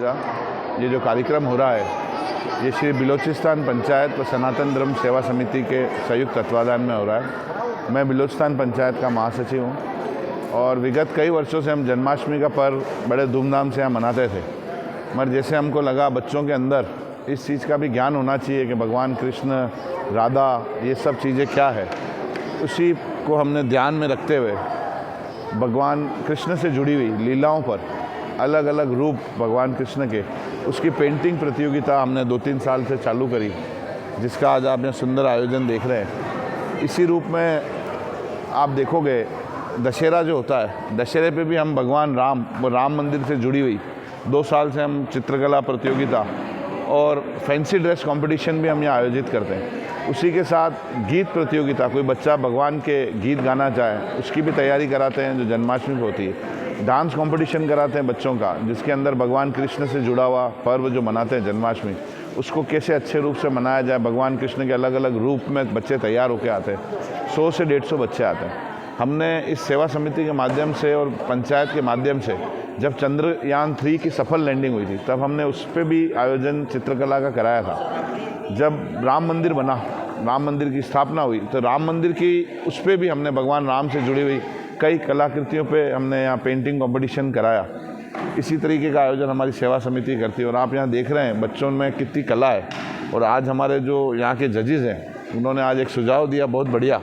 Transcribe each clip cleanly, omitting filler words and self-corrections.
पूजा, ये जो कार्यक्रम हो रहा है ये श्री बिलोचिस्तान पंचायत व सनातन धर्म सेवा समिति के संयुक्त तत्वाधान में हो रहा है। मैं बिलोचिस्तान पंचायत का महासचिव हूँ और विगत कई वर्षों से हम जन्माष्टमी का पर्व बड़े धूमधाम से यहाँ मनाते थे, मगर जैसे हमको लगा बच्चों के अंदर इस चीज़ का भी ज्ञान होना चाहिए कि भगवान कृष्ण, राधा, ये सब चीज़ें क्या है, उसी को हमने ध्यान में रखते हुए भगवान कृष्ण से जुड़ी हुई लीलाओं पर अलग अलग रूप भगवान कृष्ण के, उसकी पेंटिंग प्रतियोगिता हमने 2-3 साल से चालू करी, जिसका आज आप यहाँ सुंदर आयोजन देख रहे हैं। इसी रूप में आप देखोगे दशहरा जो होता है, दशहरे पे भी हम भगवान राम वो राम मंदिर से जुड़ी हुई 2 साल से हम चित्रकला प्रतियोगिता और फैंसी ड्रेस कंपटीशन भी हम यहाँ आयोजित करते हैं। उसी के साथ गीत प्रतियोगिता, कोई बच्चा भगवान के गीत गाना चाहे उसकी भी तैयारी कराते हैं जो जन्माष्टमी को होती है। डांस कंपटीशन कराते हैं बच्चों का, जिसके अंदर भगवान कृष्ण से जुड़ा हुआ पर्व जो मनाते हैं जन्माष्टमी, उसको कैसे अच्छे रूप से मनाया जाए। भगवान कृष्ण के अलग अलग रूप में बच्चे तैयार होकर आते हैं, 100 से 150 बच्चे आते हैं। हमने इस सेवा समिति के माध्यम से और पंचायत के माध्यम से जब चंद्रयान 3 की सफल लैंडिंग हुई थी तब हमने उस पर भी आयोजन चित्रकला का कराया था। जब राम मंदिर बना, राम मंदिर की स्थापना हुई, तो राम मंदिर की उस पर भी हमने भगवान राम से जुड़ी हुई कई कलाकृतियों पे हमने यहाँ पेंटिंग कंपटीशन कराया। इसी तरीके का आयोजन हमारी सेवा समिति करती है और आप यहाँ देख रहे हैं बच्चों में कितनी कला है। और आज हमारे जो यहाँ के जजेस हैं उन्होंने आज एक सुझाव दिया बहुत बढ़िया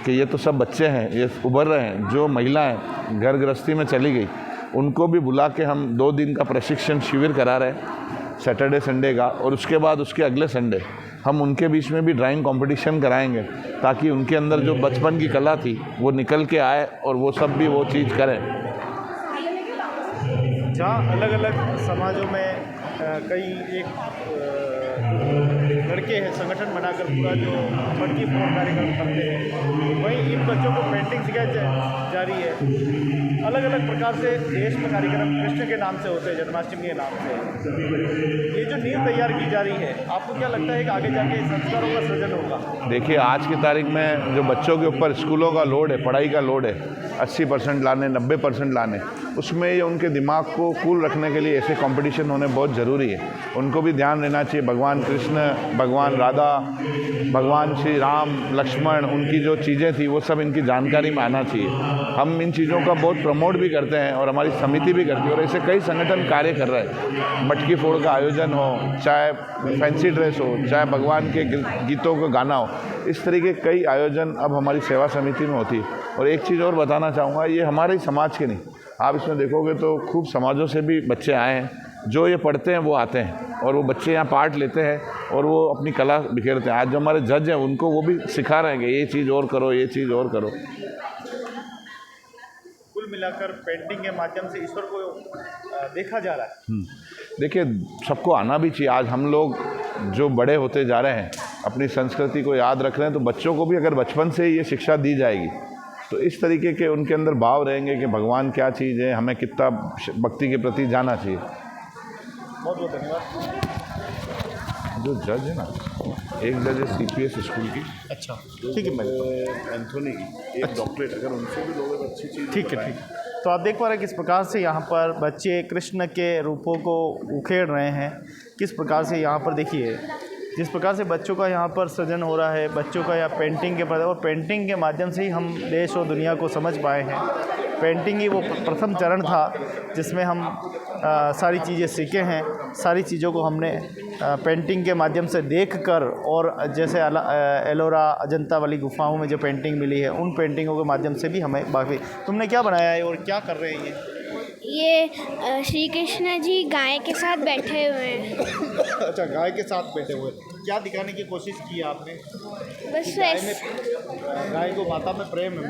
कि ये तो सब बच्चे हैं, ये उभर रहे हैं, जो महिलाएं घर गृहस्थी में चली गई उनको भी बुला के हम 2 दिन का प्रशिक्षण शिविर करा रहे हैं, सैटरडे संडे का, और उसके बाद उसके अगले संडे हम उनके बीच में भी ड्राइंग कंपटीशन कराएंगे ताकि उनके अंदर जो बचपन की कला थी वो निकल के आए और वो सब भी वो चीज़ करें। जहाँ अलग अलग समाजों में कई लड़के हैं संगठन बनाकर पूरा जो मटकी फोड़ कार्यक्रम करते हैं, वहीं इन बच्चों को पेंटिंग सिखाई जा रही है। अलग अलग प्रकार से देश में कार्यक्रम कृष्ण के नाम से होते हैं, जन्माष्टमी के नाम से। ये जो नींव तैयार की जा रही है, आपको क्या लगता है कि आगे जाके संस्कारों का सृजन होगा? देखिए, आज की तारीख में जो बच्चों के ऊपर स्कूलों का लोड है, पढ़ाई का लोड है, 80% लाने, 90% लाने, उसमें ये उनके दिमाग को कूल रखने के लिए ऐसे कंपटीशन होने बहुत ज़रूरी है। उनको भी ध्यान देना चाहिए भगवान कृष्ण, भगवान राधा, भगवान श्री राम, लक्ष्मण, उनकी जो चीज़ें थी वो सब इनकी जानकारी में आना चाहिए। हम इन चीज़ों का बहुत प्रमोट भी करते हैं और हमारी समिति भी करती है और ऐसे कई संगठन कार्य कर रहे हैं। मटकी फोड़ का आयोजन हो, चाहे फैंसी ड्रेस हो, चाहे भगवान के गीतों का गाना हो, इस तरीके कई आयोजन अब हमारी सेवा समिति में होती है। और एक चीज़ और बताना चाहूँगा, ये हमारे ही समाज के नहीं, आप इसमें देखोगे तो खूब समाजों से भी बच्चे आए हैं, जो ये पढ़ते हैं वो आते हैं और वो बच्चे यहाँ पार्ट लेते हैं और वो अपनी कला बिखेरते हैं। आज जो हमारे जज हैं उनको वो भी सिखा रहे हैं कि ये चीज़ और करो, ये चीज़ और करो। कुल मिलाकर पेंटिंग के माध्यम से ईश्वर को देखा जा रहा है। देखिए, सबको आना भी चाहिए। आज हम लोग जो बड़े होते जा रहे हैं, अपनी संस्कृति को याद रख रहे हैं, तो बच्चों को भी अगर बचपन से ये शिक्षा दी जाएगी तो इस तरीके के उनके अंदर भाव रहेंगे कि भगवान क्या चीज़ है, हमें कितना भक्ति के प्रति जाना चाहिए। बहुत बहुत धन्यवाद। जो जज है ना, एक जज है CPS स्कूल की, अच्छा ठीक है, मैं एंथोनी की, एक डॉक्टरेट, अगर उनसे भी लोग अच्छी चीज़। ठीक है, ठीक। तो आप देख पा रहे हैं किस प्रकार से यहाँ पर बच्चे कृष्ण के रूपों को उखेड़ रहे हैं, किस प्रकार से यहाँ पर देखिए जिस प्रकार से बच्चों का यहाँ पर सृजन हो रहा है, बच्चों का यहाँ पेंटिंग के और पेंटिंग के माध्यम से ही हम देश और दुनिया को समझ पाए हैं। पेंटिंग ही वो प्रथम चरण था जिसमें हम सारी चीज़ें सीखे हैं। सारी चीज़ों को हमने पेंटिंग के माध्यम से देखकर, और जैसे एलोरा अजंता वाली गुफाओं में जो पेंटिंग मिली है, उन पेंटिंगों के माध्यम से भी हमें बाकी। तुमने क्या बनाया है और क्या कर रहे हैं ये श्री कृष्ण जी गाय के साथ बैठे हुए हैं। अच्छा, गाय के साथ बैठे हुए, क्या दिखाने की कोशिश की है आपने? बस गाय को माता में प्रेम है।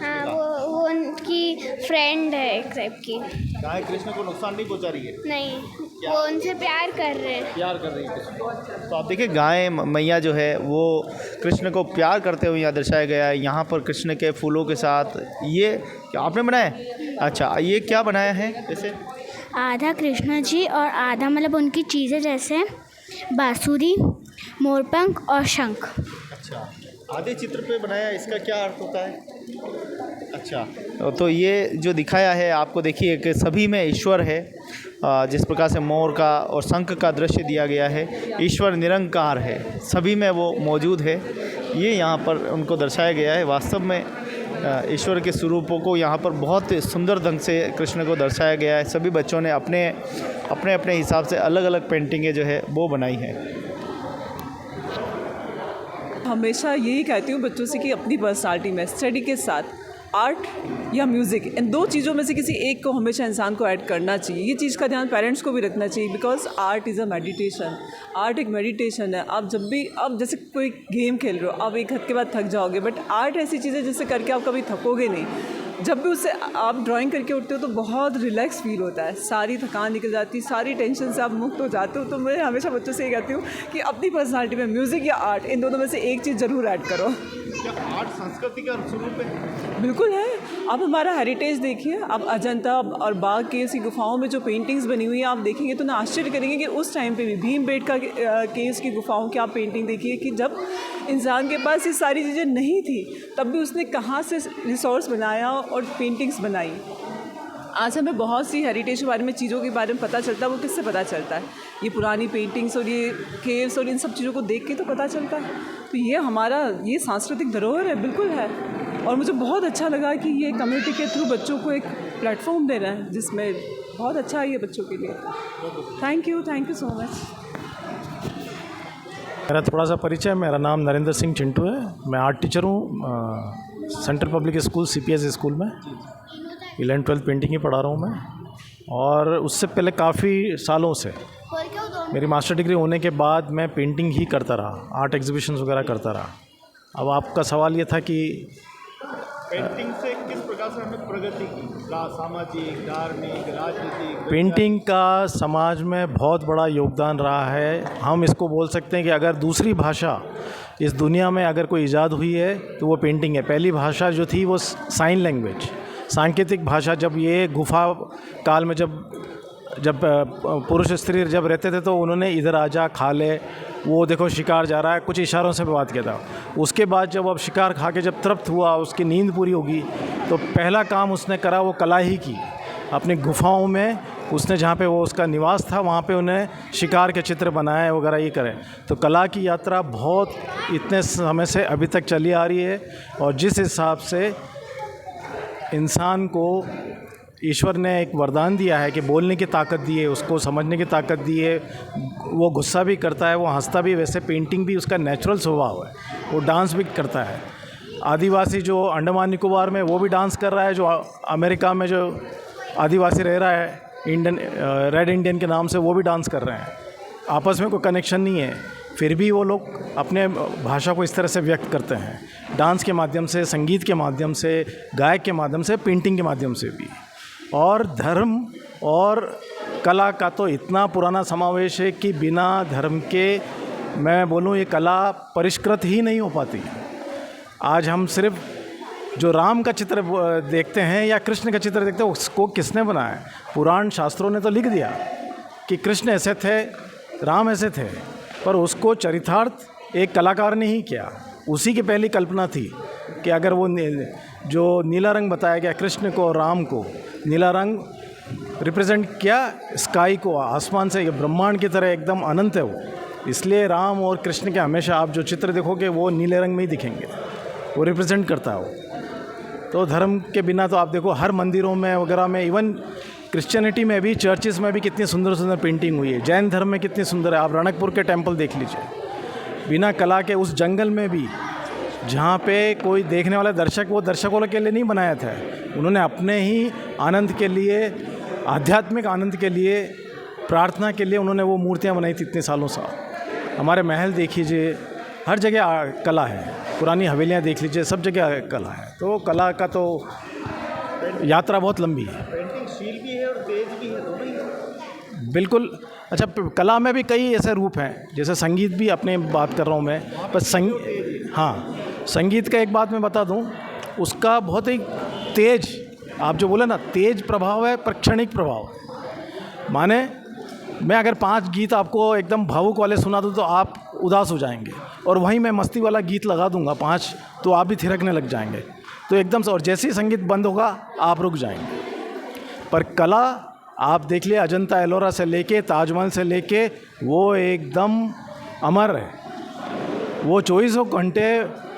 हाँ, वो उनकी फ्रेंड है एक टाइप की। गाय कृष्ण को नुकसान नहीं पहुंचा रही है? नहीं, वो उनसे प्यार कर रहे हैं। प्यार कर रही है कृष्ण। तो आप देखिए, गाय मैया जो है वो कृष्ण को प्यार करते हुए यहाँ दर्शाया गया है। यहाँ पर कृष्ण के फूलों के साथ ये क्या आपने बनाया? अच्छा, ये क्या बनाया है? जैसे आधा कृष्ण जी और आधा मतलब उनकी चीज़ें, जैसे बांसुरी, मोरपंख और शंख। अच्छा, आधे चित्र पे बनाया, इसका क्या अर्थ होता है? अच्छा, तो ये जो दिखाया है आपको, देखिए कि सभी में ईश्वर है जिस प्रकार से मोर का और शंख का दृश्य दिया गया है, ईश्वर निरंकार है, सभी में वो मौजूद है, ये यहाँ पर उनको दर्शाया गया है। वास्तव में ईश्वर के स्वरूपों को यहाँ पर बहुत सुंदर ढंग से कृष्ण को दर्शाया गया है। सभी बच्चों ने अपने अपने हिसाब से अलग अलग पेंटिंगें जो है वो बनाई हैं। हमेशा यही कहती हूँ बच्चों से कि अपनी पर्सनालिटी में स्टडी के साथ आर्ट या म्यूज़िक, इन दो चीज़ों में से किसी एक को हमेशा इंसान को ऐड करना चाहिए। ये चीज़ का ध्यान पेरेंट्स को भी रखना चाहिए, because art is a meditation. Art एक मेडिटेशन है। आप जब भी, आप जैसे कोई गेम खेल रहे हो, आप एक हद के बाद थक जाओगे, बट आर्ट ऐसी चीज़ है जिससे करके आप कभी थकोगे नहीं। जब भी उससे आप ड्राइंग करके उठते हो तो बहुत रिलैक्स फील होता है, सारी थकान निकल जाती है, सारी टेंशन से आप मुक्त हो जाते हो। तो मैं हमेशा बच्चों से ये कहती हूँ कि अपनी पर्सनालिटी में म्यूज़िक या आर्ट, इन दोनों में से एक चीज़ ज़रूर ऐड करो। क्या आर्ट संस्कृति का स्वरूप है? बिल्कुल है। आप हमारा हेरिटेज देखिए, आप अजंता और बाघ की ऐसी गुफाओं में जो पेंटिंग्स बनी हुई हैं आप देखेंगे तो ना आश्चर्य करेंगे कि उस टाइम पे भी भीमबेटका केव्स की गुफाओं की आप पेंटिंग देखिए कि जब इंसान के पास ये सारी चीज़ें नहीं थी तब भी उसने कहाँ से रिसोर्स बनाया और पेंटिंग्स बनाई। आज हमें बहुत सी हेरिटेज के बारे में, चीज़ों के बारे में पता चलता है। वो किससे पता चलता है? ये पुरानी पेंटिंग्स और ये केव्स और इन सब चीज़ों को देख के तो पता चलता है। तो ये हमारा ये सांस्कृतिक धरोहर है, बिल्कुल है। और मुझे बहुत अच्छा लगा कि ये कम्युनिटी के थ्रू बच्चों को एक प्लेटफॉर्म दे रहे हैं, जिसमें बहुत अच्छा है ये बच्चों के लिए। Thank you so much. मेरा थोड़ा सा परिचय, मेरा नाम नरेंद्र सिंह चिंटू है। मैं आर्ट टीचर हूँ central public school CPS school में। 11th-12th पेंटिंग ही पढ़ा रहा हूँ मैं। और उससे पहले काफ़ी सालों से मेरी मास्टर डिग्री होने के बाद मैं पेंटिंग ही करता रहा, आर्ट एग्जीबिशंस वगैरह करता रहा। अब आपका सवाल ये था कि पेंटिंग से किस प्रकार से हमें प्रगति की, सामाजिक, धार्मिक, राजनीतिक, पेंटिंग का समाज में बहुत बड़ा योगदान रहा है। हम इसको बोल सकते हैं कि अगर दूसरी भाषा इस दुनिया में अगर कोई ईजाद हुई है तो वो पेंटिंग है। पहली भाषा जो थी वो साइन लैंग्वेज, सांकेतिक भाषा। जब ये गुफा काल में जब पुरुष स्त्री जब रहते थे तो उन्होंने इधर आ जा, खा ले, वो देखो शिकार जा रहा है, कुछ इशारों से बात किया था। उसके बाद जब अब शिकार खा के जब तृप्त हुआ, उसकी नींद पूरी होगी, तो पहला काम उसने करा वो कला ही की। अपनी गुफाओं में उसने, जहाँ पे वो उसका निवास था, वहाँ पे उन्हें शिकार के चित्र बनाए वगैरह ये करें। तो कला की यात्रा बहुत इतने समय से अभी तक चली आ रही है। और जिस हिसाब से इंसान को ईश्वर ने एक वरदान दिया है कि बोलने की ताकत दी है, उसको समझने की ताकत दी है, वो गुस्सा भी करता है, वो हंसता भी, वैसे पेंटिंग भी उसका नेचुरल स्वभाव है। वो डांस भी करता है। आदिवासी जो अंडमान निकोबार में वो भी डांस कर रहा है, जो अमेरिका में जो आदिवासी रह रहा है इंडियन, रेड इंडियन के नाम से, वो भी डांस कर रहे हैं। आपस में कोई कनेक्शन नहीं है, फिर भी वो लोग अपने भाषा को इस तरह से व्यक्त करते हैं, डांस के माध्यम से, संगीत के माध्यम से, गायक के माध्यम से, पेंटिंग के माध्यम से भी। और धर्म और कला का तो इतना पुराना समावेश है कि बिना धर्म के, मैं बोलूँ, ये कला परिष्कृत ही नहीं हो पाती। आज हम सिर्फ जो राम का चित्र देखते हैं या कृष्ण का चित्र देखते हैं, उसको किसने बनाया? पुराण शास्त्रों ने तो लिख दिया कि कृष्ण ऐसे थे, राम ऐसे थे, पर उसको चरितार्थ एक कलाकार ने ही किया। उसी की पहली कल्पना थी कि अगर वो जो नीला रंग बताया गया कृष्ण को और राम को, नीला रंग रिप्रेजेंट किया स्काई को, आसमान से, ब्रह्मांड की तरह एकदम अनंत है वो। इसलिए राम और कृष्ण के हमेशा आप जो चित्र देखोगे वो नीले रंग में ही दिखेंगे, वो रिप्रेजेंट करता है वो। तो धर्म के बिना तो आप देखो हर मंदिरों में वगैरह में, इवन क्रिश्चियनिटी में भी, चर्चेज़ में भी कितनी सुंदर सुंदर पेंटिंग हुई है। जैन धर्म में कितनी सुंदर है, आप रणकपुर के टेम्पल देख लीजिए। बिना कला के उस जंगल में भी, जहाँ पे कोई देखने वाला दर्शक, वो दर्शकों के लिए नहीं बनाया था, उन्होंने अपने ही आनंद के लिए, आध्यात्मिक आनंद के लिए, प्रार्थना के लिए उन्होंने वो मूर्तियाँ बनाई थी इतने सालों से। हमारे महल देख लीजिए, हर जगह कला है। पुरानी हवेलियाँ देख लीजिए, सब जगह कला है। तो कला का तो यात्रा बहुत लंबी है। पेंटिंग शील भी है और तेज भी है, दोनों ही है। बिल्कुल। अच्छा, कला में भी कई ऐसे रूप हैं, जैसे संगीत भी अपने बात कर रहा हूँ मैं, पर हाँ, संगीत का एक बात मैं बता दूँ, उसका बहुत ही तेज, आप जो बोले ना, तेज प्रभाव है, पर क्षणिक प्रभाव। माने मैं अगर 5 गीत आपको एकदम भावुक वाले सुना दूँ तो आप उदास हो जाएंगे, और वहीं मैं मस्ती वाला गीत लगा दूंगा 5, तो आप भी थिरकने लग जाएंगे। तो एकदम से, और जैसे ही संगीत बंद होगा आप रुक जाएंगे। पर कला आप देख लिए अजंता एलोरा से लेके ताजमहल से लेके वो एकदम अमर है, वो 24 घंटे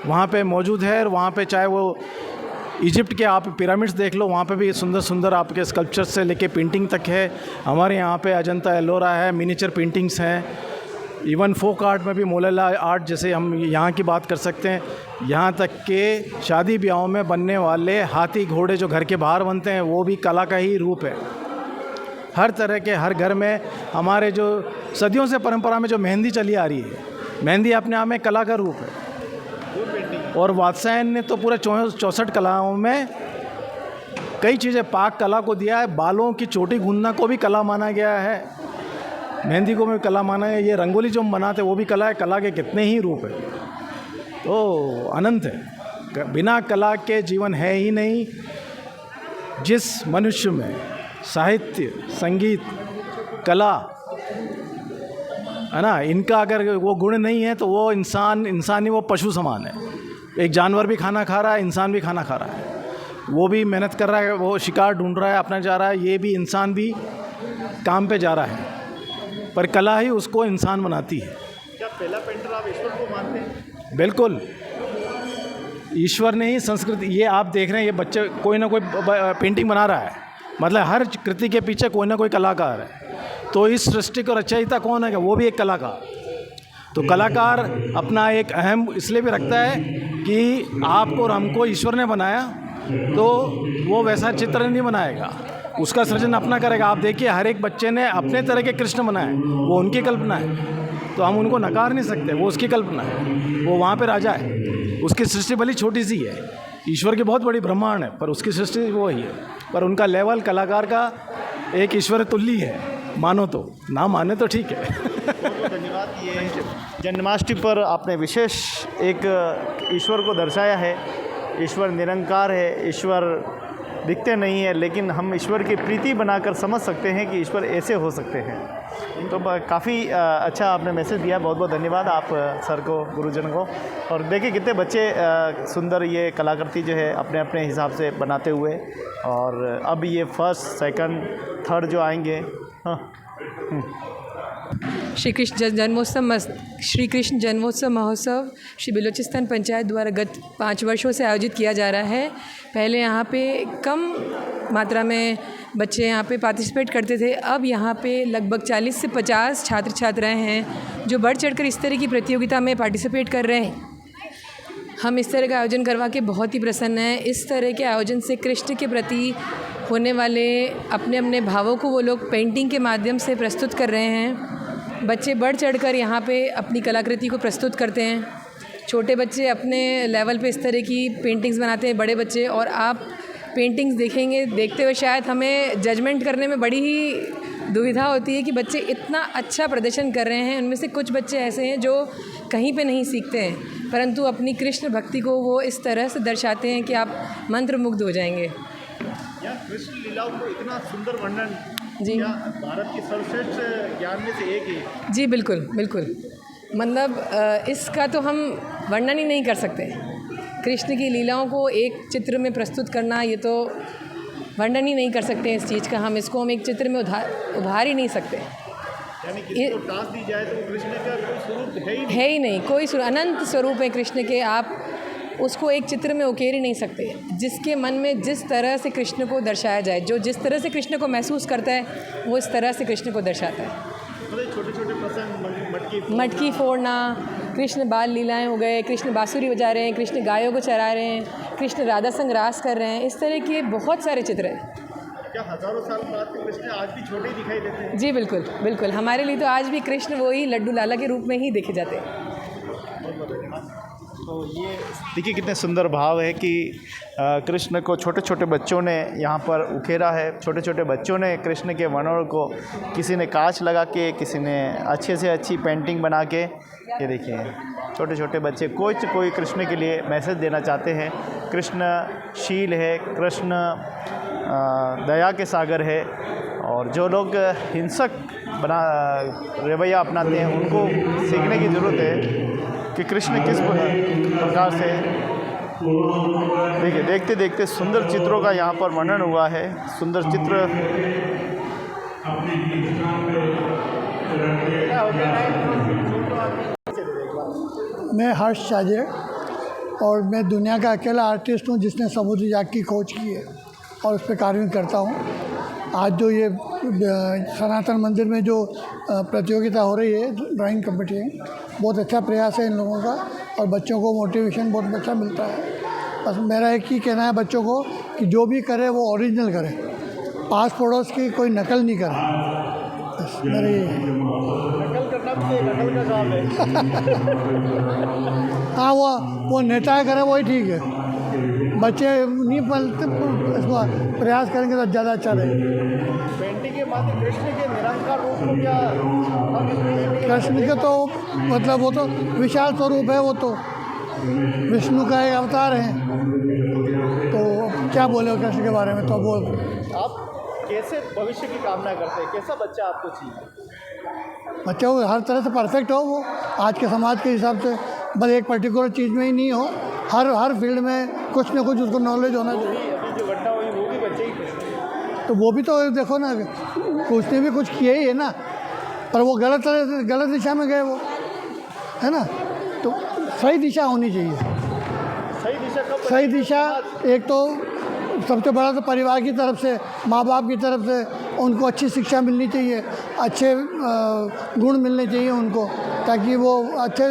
वहाँ पे मौजूद है। और वहाँ पे चाहे वो इजिप्ट के आप पिरामिड्स देख लो, वहाँ पे भी सुंदर सुंदर आपके स्कल्पचर्स से लेके पेंटिंग तक है। हमारे यहाँ पे अजंता एलोरा है, मिनिएचर पेंटिंग्स हैं, इवन फोक आर्ट में भी मोलेला आर्ट जैसे हम यहाँ की बात कर सकते हैं। यहाँ तक के शादी ब्याहों में बनने वाले हाथी घोड़े जो घर के बाहर बनते हैं वो भी कला का ही रूप है। हर तरह के हर घर में हमारे जो सदियों से परंपरा में जो मेहंदी चली आ रही है, मेहंदी अपने आप में कला का रूप है। और वात्स्यायन ने तो पूरे 64 कलाओं में कई चीज़ें पाक कला को दिया है। बालों की चोटी गूंदना को भी कला माना गया है, मेहंदी को भी कला माना है। ये रंगोली जो हम बनाते वो भी कला है। कला के कितने ही रूप है, तो अनंत है। बिना कला के जीवन है ही नहीं। जिस मनुष्य में साहित्य, संगीत, कला है ना, इनका अगर वो गुण नहीं है तो वो इंसान ही वो पशु समान है। एक जानवर भी खाना खा रहा है, इंसान भी खाना खा रहा है, वो भी मेहनत कर रहा है, वो शिकार ढूंढ रहा है, अपना जा रहा है, ये भी इंसान भी काम पे जा रहा है, पर कला ही उसको इंसान बनाती है। क्या पहला पेंटर आप ईश्वर को मानते हैं? बिल्कुल, ईश्वर ने ही संस्कृति, ये आप देख रहे हैं, ये बच्चे कोई ना कोई पेंटिंग बना रहा है, मतलब हर कृति के पीछे कोई ना कोई कलाकार है। तो इस सृष्टि को रचयिता कौन है? वो भी एक कलाकार। तो कलाकार अपना एक अहम इसलिए भी रखता है कि आपको और हमको ईश्वर ने बनाया, तो वो वैसा चित्र नहीं बनाएगा, उसका सृजन अपना करेगा। आप देखिए हर एक बच्चे ने अपने तरह के कृष्ण बनाए, वो उनकी कल्पना है, तो हम उनको नकार नहीं सकते, वो उसकी कल्पना है, वो वहाँ पे राजा है, उसकी सृष्टि भली छोटी सी है, ईश्वर की बहुत बड़ी ब्रह्मांड है, पर उसकी सृष्टि वो ही है, पर उनका लेवल कलाकार का एक ईश्वर तुल्य है। मानो तो, ना माने तो ठीक है। धन्यवाद। ये जन्माष्टमी पर आपने विशेष एक ईश्वर को दर्शाया है। ईश्वर निरंकार है, ईश्वर दिखते नहीं है, लेकिन हम ईश्वर की प्रीति बनाकर समझ सकते हैं कि ईश्वर ऐसे हो सकते हैं। तो काफ़ी अच्छा आपने मैसेज दिया, बहुत बहुत धन्यवाद आप सर को, गुरुजन को। और देखिए कितने बच्चे सुंदर ये कलाकृति जो है अपने अपने हिसाब से बनाते हुए, और अब ये फर्स्ट, सेकंड, थर्ड जो आएंगे। हाँ। श्री कृष्ण जन्मोत्सव महोत्सव श्री बलूचिस्तान पंचायत द्वारा गत 5 वर्षों से आयोजित किया जा रहा है। पहले यहाँ पे कम मात्रा में बच्चे यहाँ पे पार्टिसिपेट करते थे, अब यहाँ पे लगभग 40 से 50 छात्र छात्राएँ हैं जो बढ़ चढ़कर इस तरह की प्रतियोगिता में पार्टिसिपेट कर रहे हैं। हम इस तरह का आयोजन करवा के बहुत ही प्रसन्न हैं। इस तरह के आयोजन से कृष्ण के प्रति होने वाले अपने अपने भावों को वो लोग पेंटिंग के माध्यम से प्रस्तुत कर रहे हैं। बच्चे बढ़ चढ़कर यहाँ पे अपनी कलाकृति को प्रस्तुत करते हैं। छोटे बच्चे अपने लेवल पे इस तरह की पेंटिंग्स बनाते हैं, बड़े बच्चे, और आप पेंटिंग्स देखेंगे, देखते हुए शायद हमें जजमेंट करने में बड़ी ही दुविधा होती है कि बच्चे इतना अच्छा प्रदर्शन कर रहे हैं। उनमें से कुछ बच्चे ऐसे हैं जो कहीं पे नहीं सीखते हैं, परंतु अपनी कृष्ण भक्ति को वो इस तरह से दर्शाते हैं कि आप मंत्रमुग्ध हो जाएंगे। कृष्ण लीलाओं को इतना सुंदर वर्णन जी, भारत की सर्वश्रेष्ठ ज्ञान में से एक ही। जी बिल्कुल बिल्कुल, मतलब इसका तो हम वर्णन ही नहीं कर सकते। कृष्ण की लीलाओं को एक चित्र में प्रस्तुत करना, ये तो वर्णन ही नहीं कर सकते इस चीज़ का। हम एक चित्र में उभार ही नहीं सकते। यानी किसी को टास्क दी जाए तो कृष्ण का कोई स्वरूप है ही नहीं, कोई अनंत स्वरूप है कृष्ण के, आप उसको एक चित्र में उकेर ही नहीं सकते। जिसके मन में जिस तरह से कृष्ण को दर्शाया जाए, जो जिस तरह से कृष्ण को महसूस करता है, वो इस तरह से कृष्ण को दर्शाता है। छोटे छोटे प्रसंग, मटकी फोड़ना, कृष्ण बाल लीलाएं हो गए, कृष्ण बांसुरी बजा रहे हैं, कृष्ण गायों को चरा रहे हैं, कृष्ण राधा संग रास कर रहे हैं, इस तरह के बहुत सारे चित्र हैं। क्या हज़ारों साल बाद कृष्ण आज भी छोटे ही दिखाई देते हैं? जी बिल्कुल बिल्कुल, हमारे लिए तो आज भी कृष्ण वही लड्डू लाला के रूप में ही देखे जाते हैं। तो ये देखिए कितने सुंदर भाव है कि कृष्ण को छोटे छोटे बच्चों ने यहाँ पर उकेरा है। छोटे छोटे बच्चों ने कृष्ण के वर्णों को, किसी ने कांच लगा के, किसी ने अच्छे से अच्छी पेंटिंग बना के, ये देखिए छोटे छोटे बच्चे कोई कृष्ण के लिए मैसेज देना चाहते हैं। कृष्ण शील है, कृष्ण दया के सागर है, और जो लोग हिंसक रवैया अपनाते हैं उनको सीखने की ज़रूरत है कि कृष्ण किस प्रकार से, देखिए देखते देखते सुंदर चित्रों का यहाँ पर वर्णन हुआ है। सुंदर चित्र मैं हर्ष चाजे और मैं दुनिया का अकेला आर्टिस्ट हूँ जिसने समुद्री जाग की खोज की है और उस पर कार्य करता हूँ। आज जो ये सनातन मंदिर में जो प्रतियोगिता हो रही है ड्राइंग कंपटीशन, बहुत अच्छा प्रयास है इन लोगों का और बच्चों को मोटिवेशन बहुत अच्छा मिलता है। बस मेरा एक ही कहना है बच्चों को कि जो भी करे वो ओरिजिनल करे, पास पड़ोस की कोई नकल नहीं करे। बस मेरा ये है। नकल करना भी नकल का काम है। हाँ, वो नेता करे वही ठीक है। बच्चे नहीं पलते, इसको प्रयास करेंगे तो ज़्यादा अच्छा रहेगा। पेंटिंग के माध्यम कृष्ण के निरंकार रूप को क्या कृष्ण के तो मतलब वो तो विशाल स्वरूप है, वो तो विष्णु का एक अवतार है, तो क्या बोले कृष्ण के बारे में। तो बोल आप कैसे भविष्य की कामना करते हैं, कैसा बच्चा आपको चाहिए? बच्चा वो हर तरह से परफेक्ट हो, वो आज के समाज के हिसाब से, बस एक पर्टिकुलर चीज़ में ही नहीं हो, हर फील्ड में कुछ ना कुछ उसको नॉलेज होना चाहिए। अभी जो घटना हुई वो भी बच्चे ही तो वो भी तो देखो ना, उसने भी कुछ किया ही है ना, पर वो गलत दिशा में गए वो, है ना। तो सही दिशा होनी चाहिए। सही दिशा कब? सही दिशा एक तो सबसे बड़ा तो परिवार की तरफ से, माँ बाप की तरफ से उनको अच्छी शिक्षा मिलनी चाहिए, अच्छे गुण मिलने चाहिए उनको, ताकि वो अच्छे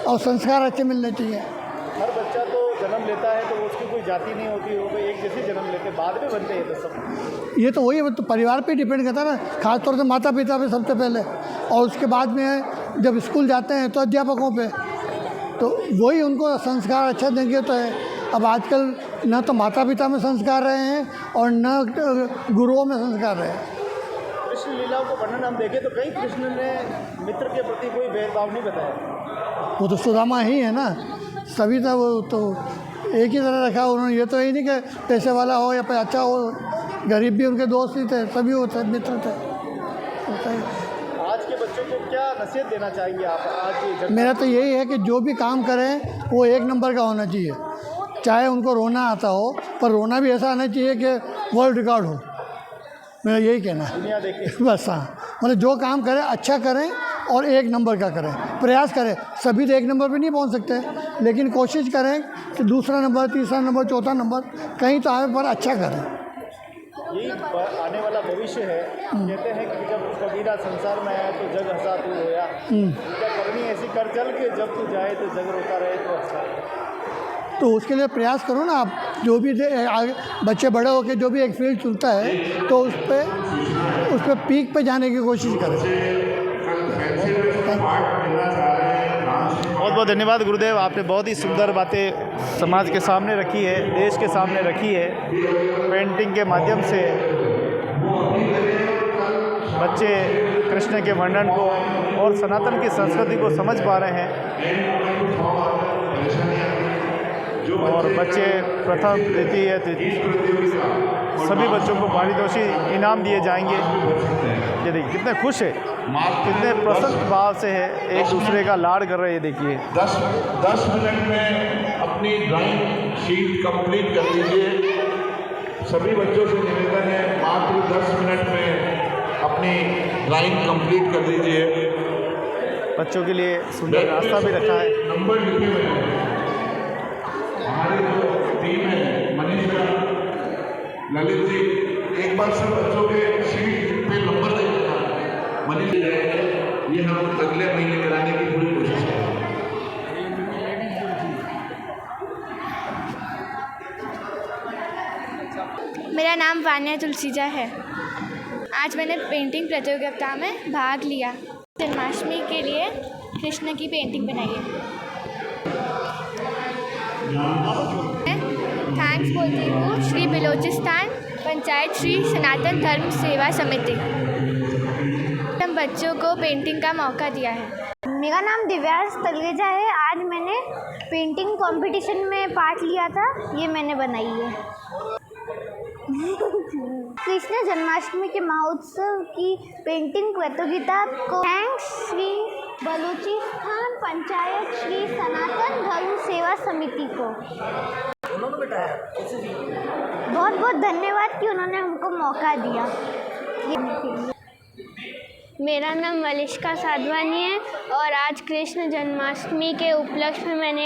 और संस्कार अच्छे मिलने चाहिए। हर बच्चा तो जन्म लेता है तो उसकी कोई जाति नहीं होती, वो तो एक जैसे जन्म लेते, बाद में बनते हैं तो सब। ये तो वही तो परिवार पे डिपेंड करता है ना, खासतौर से माता पिता पे सबसे पहले, और उसके बाद में जब स्कूल जाते हैं तो अध्यापकों पे, तो वही उनको संस्कार अच्छा देंगे तो है। अब आजकल न तो माता पिता में संस्कार रहे हैं और न गुरुओं में संस्कार रहे हैं। कृष्ण लीलाओं को वर्णन हम देखें तो कहीं कृष्ण ने मित्र के प्रति कोई भेदभाव नहीं बताया। वो तो सुदामा ही है ना, सभी था वो तो एक ही तरह रखा उन्होंने। ये तो ही नहीं कि पैसे वाला हो या अच्छा हो, गरीब भी उनके दोस्त ही थे, सभी वो थे, मित्र थे। आज के बच्चों को क्या नसीहत देना चाहिए आप? आज मेरा तो यही है कि जो भी काम करें वो एक नंबर का होना चाहिए, चाहे उनको रोना आता हो, पर रोना भी ऐसा आना चाहिए कि वर्ल्ड रिकॉर्ड हो। मेरा यही कहना है। दुनिया देखे बस हाँ, मतलब जो काम करें अच्छा करें और एक नंबर का करें, प्रयास करें। सभी तो एक नंबर पे नहीं पहुंच सकते, लेकिन कोशिश करें कि दूसरा नंबर, तीसरा नंबर, चौथा नंबर कहीं तो आए पर अच्छा करें। यही आने वाला भविष्य है। कहते हैं कि जब कबीरा संसार में आया तो जग हंसा तू होया, क्या करनी ऐसी कर चल के जब तू जाए तो जग रोता रहे तो हंसा। तो उसके लिए प्रयास करो ना आप, जो भी आगे बच्चे बड़े होकर जो भी एक फील्ड चुनता है तो उस पर पीक पे जाने की कोशिश करें। बहुत बहुत धन्यवाद गुरुदेव, आपने बहुत ही सुंदर बातें समाज के सामने रखी है, देश के सामने रखी है। पेंटिंग के माध्यम से बच्चे कृष्ण के वर्णन को और सनातन की संस्कृति को समझ पा रहे हैं, और बच्चे प्रथम द्वितीय सभी बच्चों को पारितोषिक इनाम दिए जाएंगे। ये देखिए कितने खुश है, कितने प्रसन्न भाव से है, एक दूसरे का लाड़ कर रहे हैं। देखिए 10 मिनट में अपनी ड्राइंग शीट कंप्लीट कर लीजिए। सभी बच्चों से निवेदन है, मात्र 10 मिनट में अपनी ड्राइंग कंप्लीट कर लीजिए। बच्चों के लिए सुंदर रास्ता भी रखा है। नंबर लिखे हुए हैं। हमारी जो टीम है, मनीषा, ललित जी, एक बार सब बच्चों के शीट पे नंबर दे देना। मनीषा, ये हम अगले महीने कराने की पूरी कोशिश करेंगे। मेरा नाम वान्या तुलसीजा है। आज मैंने पेंटिंग प्रतियोगिता में भाग लिया। जन्माष्टमी के लिए कृष्ण की पेंटिंग बनाई है। थैंक्स बोलती हूँ श्री बिलोचिस्तान पंचायत श्री सनातन धर्म सेवा समिति, हम बच्चों को पेंटिंग का मौका दिया है। मेरा नाम दिव्यांश तलरेजा है। आज मैंने पेंटिंग कंपटीशन में पार्ट लिया था, ये मैंने बनाई है। कृष्ण जन्माष्टमी के महोत्सव की पेंटिंग प्रतियोगिता को थैंक्स श्री बलूचिस्तान पंचायत श्री सनातन धर्म सेवा समिति को बहुत बहुत धन्यवाद कि उन्होंने हमको मौका दिया। मेरा नाम मलिश्का साधवानी है और आज कृष्ण जन्माष्टमी के उपलक्ष्य में मैंने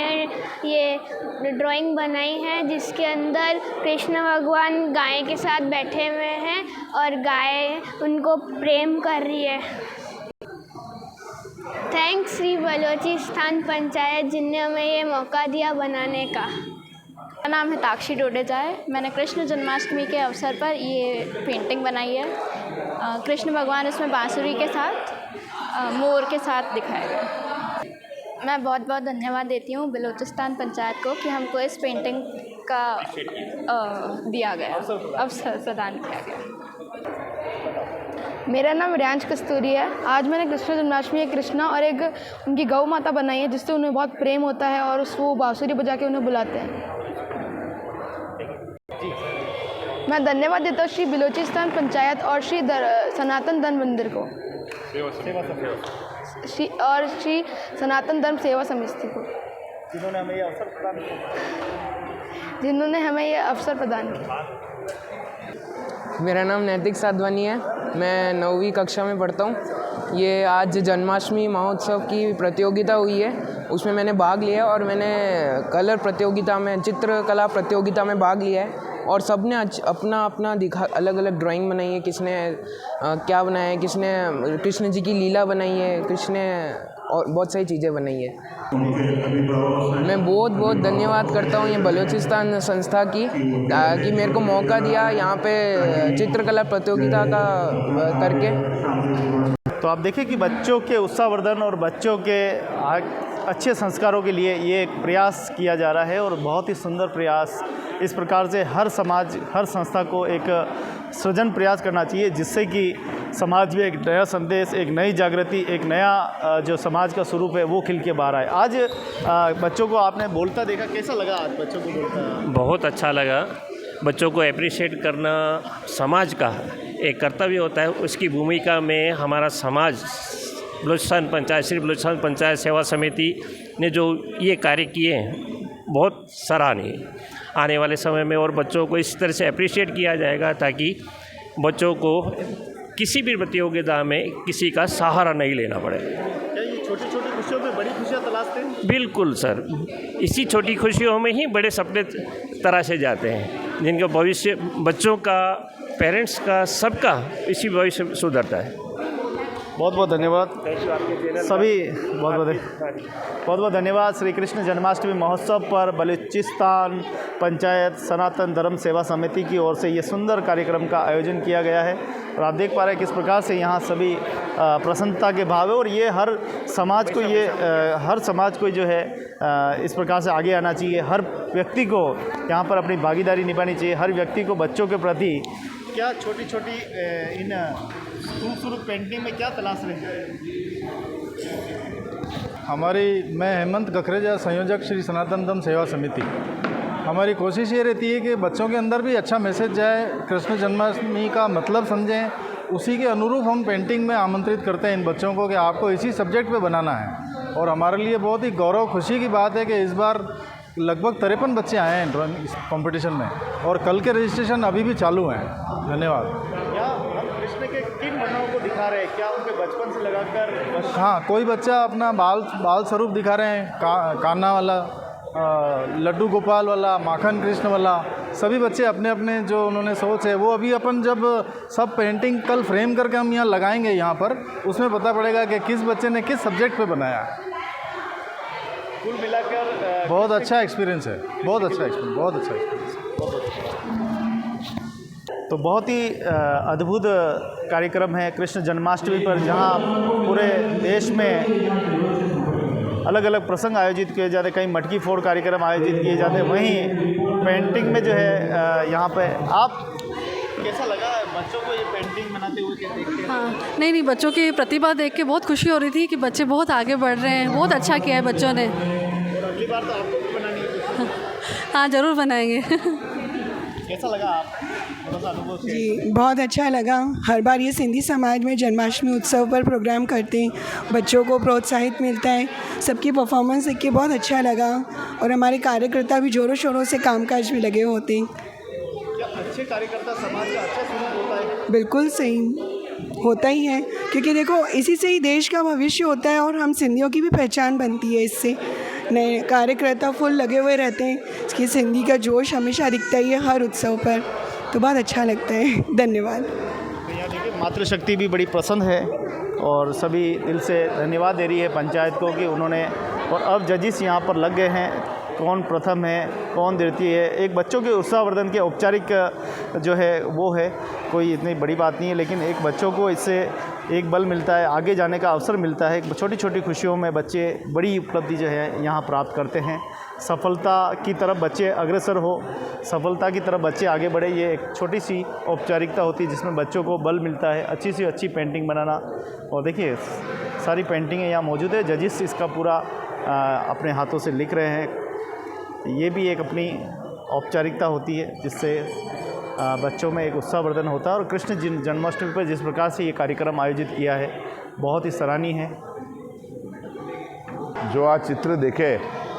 ये ड्राइंग बनाई है, जिसके अंदर कृष्ण भगवान गाय के साथ बैठे हुए हैं और गाय उनको प्रेम कर रही है। थैंक्स श्री बलोचिस्तान पंचायत जिनने हमें ये मौका दिया बनाने का। मेरा नाम हिताक्षी डोडेजा है। मैंने कृष्ण जन्माष्टमी के अवसर पर ये पेंटिंग बनाई है। कृष्ण भगवान इसमें बांसुरी के साथ मोर के साथ दिखाए गए। मैं बहुत बहुत धन्यवाद देती हूँ बलोचिस्तान पंचायत को कि हमको इस पेंटिंग का दिया गया अवसर प्रदान किया गया। मेरा नाम रियांश कस्तूरी है। आज मैंने कृष्ण जन्माष्टमी एक कृष्णा और एक उनकी गौ माता बनाई है, जिससे उन्हें बहुत प्रेम होता है और वो बांसुरी बजा के उन्हें बुलाते हैं। मैं धन्यवाद देता हूँ श्री बलोचिस्तान पंचायत और श्री सनातन धर्म मंदिर को श्री सनातन धर्म सेवा समिति को, जिन्होंने हमें ये अवसर प्रदान किया। मेरा नाम नैतिक साधवानी है। मैं 9वीं कक्षा में पढ़ता हूँ। ये आज जन्माष्टमी महोत्सव की प्रतियोगिता हुई है, उसमें मैंने भाग लिया और मैंने कलर प्रतियोगिता में, चित्रकला प्रतियोगिता में भाग लिया है और सब ने अपना अपना दिखा, अलग अलग ड्राइंग बनाई है। किसने क्या बनाया है, किसने कृष्ण जी की लीला बनाई है, किसने और बहुत सारी चीज़ें बनाई है। मैं बहुत बहुत धन्यवाद करता हूँ ये बलोचिस्तान संस्था की कि मेरे को मौका दिया यहाँ पे चित्रकला प्रतियोगिता का करके। तो आप देखिए कि बच्चों के उत्साहवर्धन और बच्चों के अच्छे संस्कारों के लिए ये एक प्रयास किया जा रहा है और बहुत ही सुंदर प्रयास। इस प्रकार से हर समाज, हर संस्था को एक सृजन प्रयास करना चाहिए, जिससे कि समाज में एक नया संदेश, एक नई जागृति, एक नया जो समाज का स्वरूप है वो खिल के बाहर आए। आज बच्चों को आपने बोलता देखा, कैसा लगा आज बच्चों को बोलता? बहुत अच्छा लगा। बच्चों को अप्रिशिएट करना समाज का एक कर्तव्य होता है। उसकी भूमिका में हमारा समाज, बलोचिस्तान पंचायत, श्री बलोचिस्तान पंचायत सेवा समिति ने जो ये कार्य किए हैं बहुत सराहनीय। आने वाले समय में और बच्चों को इस तरह से अप्रिशिएट किया जाएगा ताकि बच्चों को किसी भी प्रतियोगिता में किसी का सहारा नहीं लेना पड़े। क्या ये छोटी छोटी खुशियों में बड़ी खुशियाँ तलाशते हैं? बिल्कुल सर, इसी छोटी खुशियों में ही बड़े सपने तराशे जाते हैं, जिनका भविष्य बच्चों का, पेरेंट्स का, सबका इसी भविष्य सुधरता है। बहुत बहुत धन्यवाद सभी, बहुत बहुत धन्यवाद। श्री कृष्ण जन्माष्टमी महोत्सव पर बलोचिस्तान पंचायत सनातन धर्म सेवा समिति की ओर से ये सुंदर कार्यक्रम का आयोजन किया गया है और आप देख पा रहे हैं किस प्रकार से यहाँ सभी प्रसन्नता के भाव है और ये हर समाज को जो है इस प्रकार से आगे आना चाहिए। हर व्यक्ति को यहाँ पर अपनी भागीदारी निभानी चाहिए। हर व्यक्ति को बच्चों के प्रति क्या छोटी छोटी इन खूबसूरत पेंटिंग में क्या तलाश रहे हैं? मैं हेमंत कखरेजा, संयोजक श्री सनातन धर्म सेवा समिति। हमारी कोशिश ये रहती है कि बच्चों के अंदर भी अच्छा मैसेज जाए, कृष्ण जन्माष्टमी का मतलब समझें, उसी के अनुरूप हम पेंटिंग में आमंत्रित करते हैं इन बच्चों को कि आपको इसी सब्जेक्ट पे बनाना है। और हमारे लिए बहुत ही गौरव खुशी की बात है कि इस बार लगभग 53 बच्चे आए हैं ड्राइंग कंपटीशन में और कल के रजिस्ट्रेशन अभी भी चालू हैं। धन्यवाद। क्या हम कृष्ण के किन वर्णों को दिखा रहे हैं? क्या उनके बचपन से लगाकर? हाँ, कोई बच्चा अपना बाल स्वरूप दिखा रहे हैं, कान्हा वाला, लड्डू गोपाल वाला, माखन कृष्ण वाला। सभी बच्चे अपने अपने जो उन्होंने सोच है वो अभी अपन जब सब पेंटिंग कल फ्रेम करके हम यहाँ लगाएंगे यहाँ पर, उसमें पता पड़ेगा कि किस बच्चे ने किस सब्जेक्ट पे बनाया है। कुल मिलाकर बहुत अच्छा एक्सपीरियंस है, बहुत अच्छा एक्सपीरियंस। तो बहुत ही अद्भुत कार्यक्रम है कृष्ण जन्माष्टमी पर, जहाँ पूरे देश में अलग अलग प्रसंग आयोजित किए जाते हैं। कहीं मटकी फोड़ कार्यक्रम आयोजित किए जाते हैं, वहीं पेंटिंग में जो है यहाँ पे आप कैसा लगा बच्चों को ये पेंटिंग बनाते हुए क्या देखते हैं? हाँ, नहीं, बच्चों की प्रतिभा देख के बहुत खुशी हो रही थी कि बच्चे बहुत आगे बढ़ रहे हैं। बहुत अच्छा किया है बच्चों ने। और अगली बार तो आपको भी बनानी है? हाँ, ज़रूर बनाएंगे। कैसा लगा आप? जी, बहुत अच्छा लगा। हर बार ये सिंधी समाज में जन्माष्टमी उत्सव पर प्रोग्राम करते हैं, बच्चों को प्रोत्साहित मिलता है। सबकी परफॉर्मेंस देख के बहुत अच्छा लगा और हमारे कार्यकर्ता भी ज़ोरों शोरों से कामकाज में लगे होते हैं। क्या अच्छे कार्यकर्ता समाज का अच्छा स्वरूप होता है? बिल्कुल सही। होता ही है, क्योंकि देखो इसी से ही देश का भविष्य होता है और हम सिंधियों की भी पहचान बनती है इससे। नए कार्यकर्ता फुल लगे हुए रहते हैं, इसकी सिंधी का जोश हमेशा दिखता ही है हर उत्सव पर, तो बहुत अच्छा लगता है। धन्यवाद। यहाँ देखिए मातृशक्ति भी बड़ी पसंद है और सभी दिल से धन्यवाद दे रही है पंचायत को कि उन्होंने, और अब जजिस यहाँ पर लग गए हैं, कौन प्रथम है कौन द्वितीय है। एक बच्चों के उत्साहवर्धन के औपचारिक जो है वो है, कोई इतनी बड़ी बात नहीं है, लेकिन एक बच्चों को इससे एक बल मिलता है, आगे जाने का अवसर मिलता है। छोटी छोटी खुशियों में बच्चे बड़ी उपलब्धि जो है यहाँ प्राप्त करते हैं। सफलता की तरफ बच्चे अग्रसर हो, सफलता की तरफ बच्चे आगे बढ़े, ये एक छोटी सी औपचारिकता होती है जिसमें बच्चों को बल मिलता है अच्छी से अच्छी पेंटिंग बनाना। और देखिए सारी पेंटिंगें यहाँ मौजूद है, जजिस इसका पूरा अपने हाथों से लिख रहे हैं। ये भी एक अपनी औपचारिकता होती है जिससे बच्चों में एक उत्साहवर्धन होता है। और कृष्ण जन्माष्टमी पर जिस प्रकार से ये कार्यक्रम आयोजित किया है बहुत ही सराहनीय है। जो आज चित्र देखे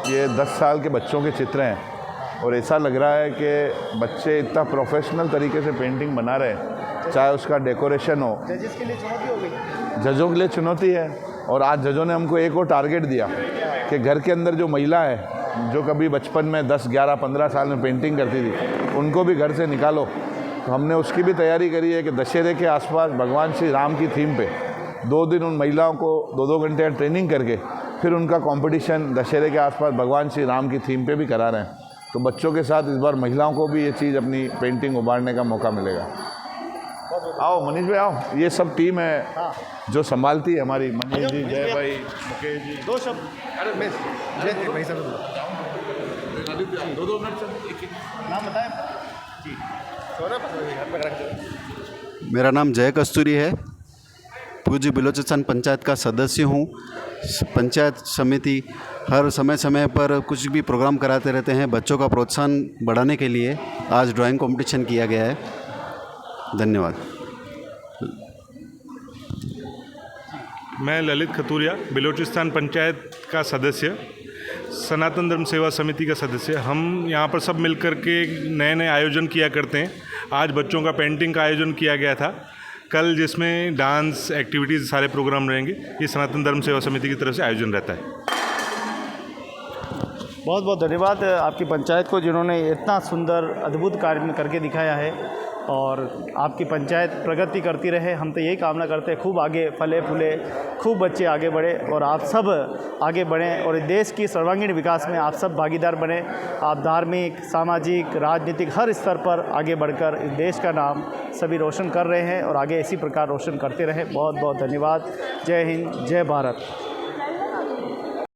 ये 10 साल के बच्चों के चित्र हैं और ऐसा लग रहा है कि बच्चे इतना प्रोफेशनल तरीके से पेंटिंग बना रहे हैं, चाहे उसका डेकोरेशन हो। जजिस के लिए चुनौती हो गई, जजों के लिए चुनौती है। और आज जजों ने हमको एक और टारगेट दिया कि घर के अंदर जो महिला है जो कभी बचपन में 10, 11, 15 साल में पेंटिंग करती थी उनको भी घर से निकालो। तो हमने उसकी भी तैयारी करी है कि दशहरे के आसपास भगवान श्री राम की थीम पे 2 दिन उन महिलाओं को 2-2 घंटे ट्रेनिंग करके फिर उनका कंपटीशन दशहरे के आसपास भगवान श्री राम की थीम पे भी करा रहे हैं। तो बच्चों के साथ इस बार महिलाओं को भी ये चीज़ अपनी पेंटिंग उभारने का मौका मिलेगा। आओ मनीष भाई आओ, ये सब टीम है जो संभालती है हमारी। मनीष जी, जय भाई, मुकेश जी। 2 शब्द। अरे मैं जय भाई साहब 2 मिनट से नाम बताएं जी। मेरा नाम जय कस्तूरी है, पूज्य बिलोचिस्तान पंचायत का सदस्य हूँ। पंचायत समिति हर समय समय पर कुछ भी प्रोग्राम कराते रहते हैं बच्चों का प्रोत्साहन बढ़ाने के लिए। आज ड्राइंग कंपटीशन किया गया है। धन्यवाद। मैं ललित खतूरिया, बिलोचिस्तान पंचायत का सदस्य, सनातन धर्म सेवा समिति का सदस्य। हम यहाँ पर सब मिलकर के नए नए आयोजन किया करते हैं। आज बच्चों का पेंटिंग का आयोजन किया गया था, कल जिसमें डांस एक्टिविटीज़ सारे प्रोग्राम रहेंगे। ये सनातन धर्म सेवा समिति की तरफ से आयोजन रहता है। बहुत बहुत धन्यवाद आपकी पंचायत को जिन्होंने इतना सुंदर अद्भुत कार्य करके दिखाया है और आपकी पंचायत प्रगति करती रहे। हम तो यही कामना करते हैं खूब आगे फले फूले, खूब बच्चे आगे बढ़े और आप सब आगे बढ़ें और देश की सर्वांगीण विकास में आप सब भागीदार बने। आप धार्मिक, सामाजिक, राजनीतिक हर स्तर पर आगे बढ़कर इस देश का नाम सभी रोशन कर रहे हैं और आगे इसी प्रकार रोशन करते रहें। बहुत बहुत धन्यवाद। जय हिंद, जय भारत।